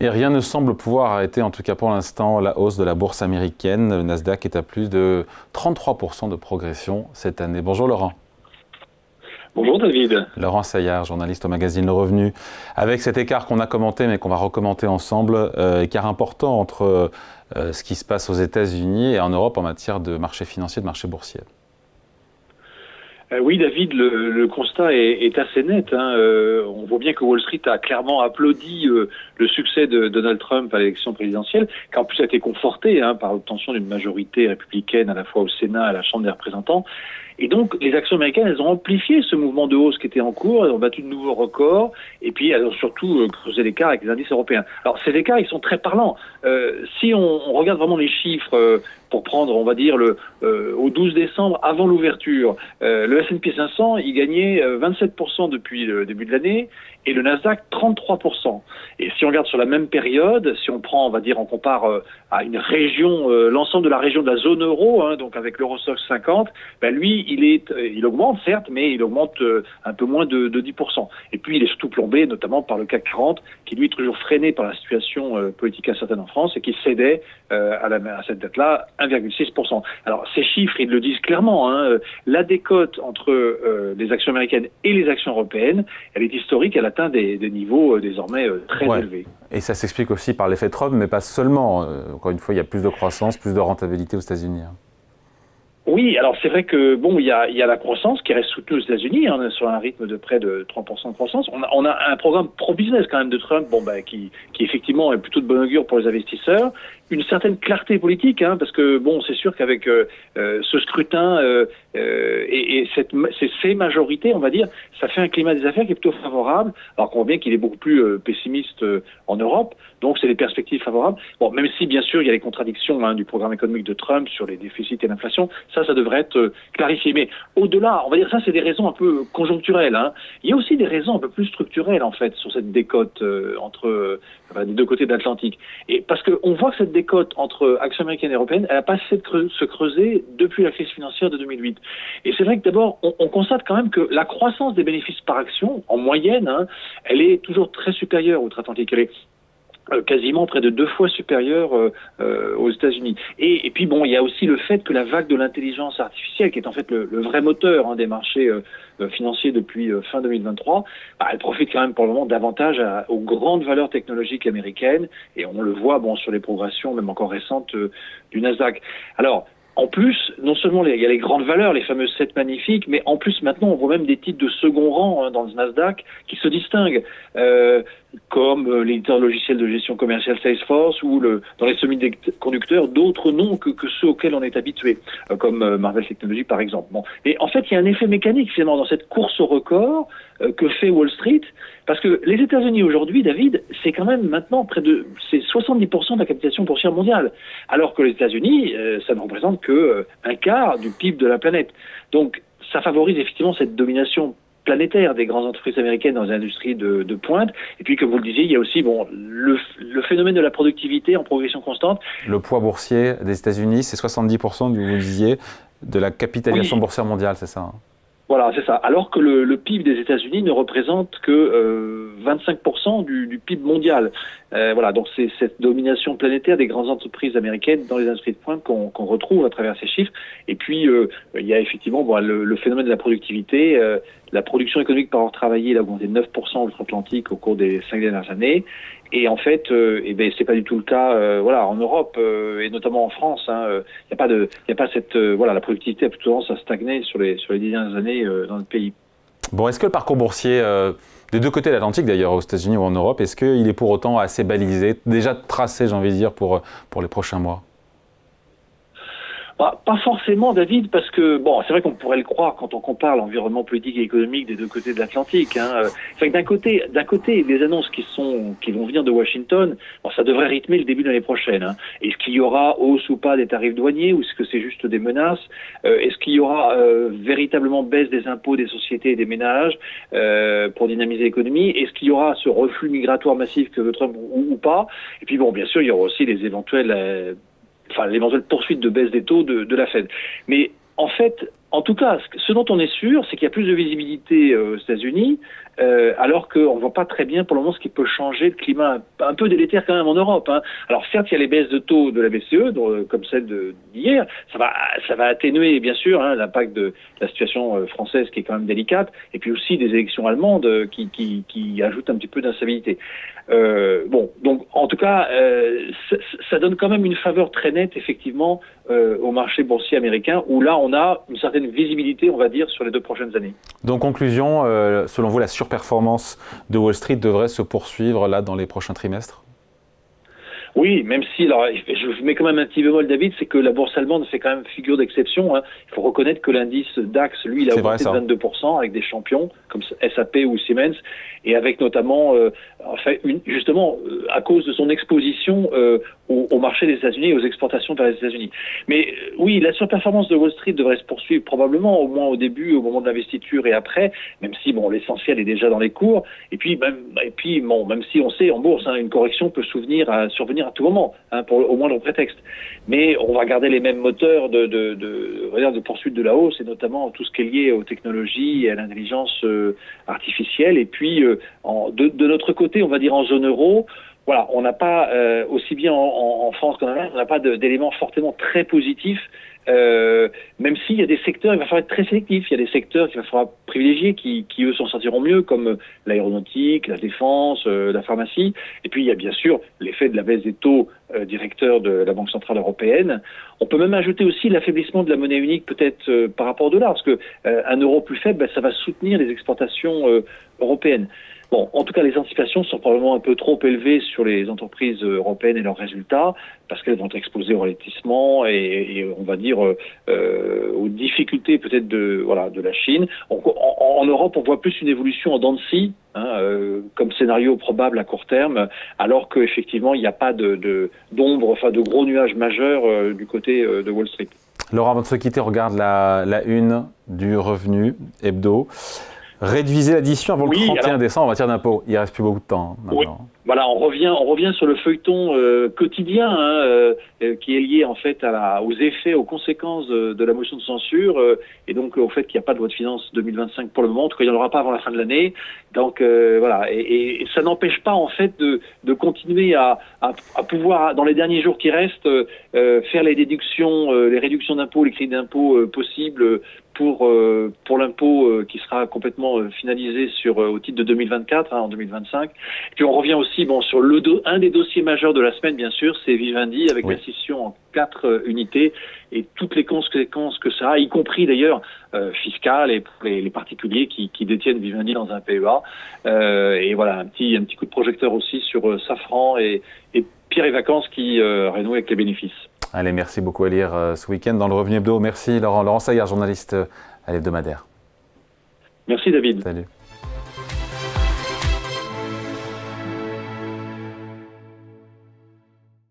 Et rien ne semble pouvoir arrêter, en tout cas pour l'instant, la hausse de la bourse américaine. Le Nasdaq est à plus de 33% de progression cette année. Bonjour Laurent. Bonjour David. Laurent Saillard, journaliste au magazine Le Revenu. Avec cet écart qu'on a commenté, mais qu'on va recommenter ensemble, écart important entre ce qui se passe aux États-Unis et en Europe en matière de marché financier, de marché boursier. Oui David, le constat est assez net. On voit bien que Wall Street a clairement applaudi le succès de Donald Trump à l'élection présidentielle, qui en plus a été conforté par l'obtention d'une majorité républicaine à la fois au Sénat et à la Chambre des représentants. Et donc, les actions américaines, elles ont amplifié ce mouvement de hausse qui était en cours, elles ont battu de nouveaux records, et puis elles ont surtout creusé l'écart avec les indices européens. Alors, ces écarts, ils sont très parlants. Si on regarde vraiment les chiffres, pour prendre, on va dire, au 12 décembre, avant l'ouverture, le S&P 500, il gagnait 27% depuis le début de l'année, et le Nasdaq 33%. Et si on regarde sur la même période, si on prend, on va dire, on compare à une région, l'ensemble de la région de la zone euro, donc avec l'Eurostoxx 50, lui, il augmente certes, mais il augmente un peu moins de 10%. Et puis il est surtout plombé, notamment par le CAC 40, qui lui est toujours freiné par la situation politique incertaine en France et qui cédait à cette date-là 1,6%. Alors ces chiffres, ils le disent clairement. La décote entre les actions américaines et les actions européennes, elle est historique, elle atteint des niveaux désormais très élevés. Et ça s'explique aussi par l'effet Trump, mais pas seulement. Encore une fois, il y a plus de croissance, plus de rentabilité aux États-Unis. Oui, alors c'est vrai que il y a la croissance qui reste soutenue aux États-Unis, on est sur un rythme de près de 3% de croissance. On a un programme pro-business quand même de Trump, qui effectivement est plutôt de bon augure pour les investisseurs. Une certaine clarté politique, parce que c'est sûr qu'avec ce scrutin et ces majorités, on va dire, ça fait un climat des affaires qui est plutôt favorable, alors qu'on voit bien qu'il est beaucoup plus pessimiste en Europe. Donc c'est des perspectives favorables. Même si bien sûr il y a les contradictions du programme économique de Trump sur les déficits et l'inflation, ça devrait être clarifié. Mais au-delà, on va dire ça, c'est des raisons un peu conjoncturelles. Il y a aussi des raisons un peu plus structurelles en fait sur cette décote entre des deux côtés de l'Atlantique. Et parce qu'on voit que cette décote entre actions américaines et européennes, elle n'a pas cessé de se creuser depuis la crise financière de 2008. Et c'est vrai que d'abord, on constate quand même que la croissance des bénéfices par action, en moyenne, elle est toujours très supérieure outre-Atlantique. Elle est quasiment près de 2 fois supérieure aux États-Unis. Et puis il y a aussi le fait que la vague de l'intelligence artificielle, qui est en fait le vrai moteur des marchés financiers depuis fin 2023, elle profite quand même pour le moment davantage aux grandes valeurs technologiques américaines, et on le voit sur les progressions même encore récentes du Nasdaq. Alors en plus, non seulement il y a les grandes valeurs, les fameuses 7 magnifiques, mais en plus maintenant on voit même des titres de second rang dans le Nasdaq qui se distinguent, comme l'éditeur logiciel de gestion commerciale Salesforce ou dans les semi-conducteurs d'autres noms que ceux auxquels on est habitué, comme Marvell Technologies par exemple. Et en fait il y a un effet mécanique finalement dans cette course au record que fait Wall Street, parce que les États-Unis aujourd'hui, David, c'est quand même maintenant c'est 70% de la capitalisation boursière mondiale, alors que les États-Unis, ça ne représente que un quart du PIB de la planète. Donc ça favorise effectivement cette domination planétaire des grandes entreprises américaines dans les industries de pointe. Et puis, comme vous le disiez, il y a aussi le phénomène de la productivité en progression constante. Le poids boursier des États-Unis, c'est 70%, vous le disiez, de la capitalisation boursière mondiale, c'est ça Voilà, c'est ça. Alors que le PIB des États-Unis ne représente que 25% du PIB mondial. Donc c'est cette domination planétaire des grandes entreprises américaines dans les industries de pointe qu'on retrouve à travers ces chiffres. Et puis il y a effectivement le phénomène de la productivité. La production économique par heure travaillée a augmenté de 9% outre-Atlantique au cours des 5 dernières années. Et en fait, c'est pas du tout le cas, en Europe et notamment en France. Il y a pas cette, la productivité a plutôt tendance à stagner sur les 10 dernières années dans notre pays. Bon, est-ce que le parcours boursier des deux côtés de l'Atlantique, d'ailleurs, aux États-Unis ou en Europe, est-ce qu'il est pour autant assez balisé, déjà tracé, j'ai envie de dire, pour les prochains mois? Pas forcément, David, parce que c'est vrai qu'on pourrait le croire quand on compare l'environnement politique et économique des deux côtés de l'Atlantique. C'est vrai que d'un côté, les annonces qui vont venir de Washington, ça devrait rythmer le début de l'année prochaine. Est-ce qu'il y aura hausse ou pas des tarifs douaniers, ou est-ce que c'est juste des menaces? Est-ce qu'il y aura véritablement baisse des impôts des sociétés et des ménages pour dynamiser l'économie? Est-ce qu'il y aura ce reflux migratoire massif que veut Trump ou pas? Et puis bien sûr, il y aura aussi les l'éventuelle poursuite de baisse des taux de la Fed. Mais en fait, En tout cas, ce dont on est sûr, c'est qu'il y a plus de visibilité aux États-Unis, alors qu'on ne voit pas très bien pour le moment ce qui peut changer le climat un peu délétère quand même en Europe. Hein. Alors certes, il y a les baisses de taux de la BCE, comme celle d'hier, ça va atténuer bien sûr l'impact de la situation française qui est quand même délicate, et puis aussi des élections allemandes qui ajoutent un petit peu d'instabilité. Donc en tout cas, ça donne quand même une faveur très nette effectivement au marché boursier américain, où là on a une certaine visibilité, on va dire, sur les 2 prochaines années. Donc conclusion, selon vous, la surperformance de Wall Street devrait se poursuivre là dans les prochains trimestres? Oui, même si, alors, je mets quand même un petit bémol, David, c'est que la bourse allemande fait quand même figure d'exception. Hein. Il faut reconnaître que l'indice DAX, lui, il a augmenté de 22% avec des champions comme SAP ou Siemens, et avec notamment, justement, à cause de son exposition au marché des États-Unis et aux exportations vers les États-Unis. Mais oui, la surperformance de Wall Street devrait se poursuivre probablement, au moins au début, au moment de l'investiture et après, même si bon, l'essentiel est déjà dans les cours. Et puis même si on sait en bourse, une correction peut survenir à tout moment, pour au moindre prétexte. Mais on va garder les mêmes moteurs de poursuite de la hausse, et notamment tout ce qui est lié aux technologies et à l'intelligence artificielle. Et puis de notre côté, on va dire en zone euro, voilà, on n'a pas, aussi bien en France qu'en Allemagne, on n'a pas d'éléments fortement très positifs, même s'il y a des secteurs, il va falloir être très sélectif. Il y a des secteurs qu'il va falloir privilégier, qui eux s'en sortiront mieux, comme l'aéronautique, la défense, la pharmacie. Et puis il y a bien sûr l'effet de la baisse des taux directeurs de la Banque Centrale Européenne. On peut même ajouter aussi l'affaiblissement de la monnaie unique, peut-être par rapport au dollar, parce que un euro plus faible, ça va soutenir les exportations européennes. Bon, en tout cas, les anticipations sont probablement un peu trop élevées sur les entreprises européennes et leurs résultats, parce qu'elles vont être exposées au ralentissement et on va dire aux difficultés peut-être de la Chine. En Europe, on voit plus une évolution en dents de scie, comme scénario probable à court terme, alors qu'effectivement, il n'y a pas de gros nuages majeurs du côté de Wall Street. Laurent, avant de se quitter, on regarde la une du Revenu Hebdo. Réduisez l'addition avant le 31 décembre en matière d'impôts. Il ne reste plus beaucoup de temps maintenant. Oui. Voilà, on revient sur le feuilleton quotidien qui est lié en fait aux effets, aux conséquences de la motion de censure et donc au fait qu'il n'y a pas de loi de finances 2025 pour le moment. En tout cas, il n'y en aura pas avant la fin de l'année. Donc voilà, et ça n'empêche pas en fait de continuer à pouvoir, dans les derniers jours qui restent, faire les déductions, les réductions d'impôts, les crédits d'impôts possibles pour l'impôt qui sera complètement finalisé au titre de 2024, en 2025. Et puis on revient aussi sur un des dossiers majeurs de la semaine, bien sûr, c'est Vivendi, avec la scission en 4 unités et toutes les conséquences que ça a, y compris d'ailleurs fiscales et pour les particuliers qui détiennent Vivendi dans un PEA. Et voilà, un petit coup de projecteur aussi sur Safran et Pierre et Vacances qui renouent avec les bénéfices. Allez, merci beaucoup à lire ce week-end dans le Revenu Hebdo. Merci Laurent Saillard, journaliste à l'hebdomadaire. Merci David. Salut.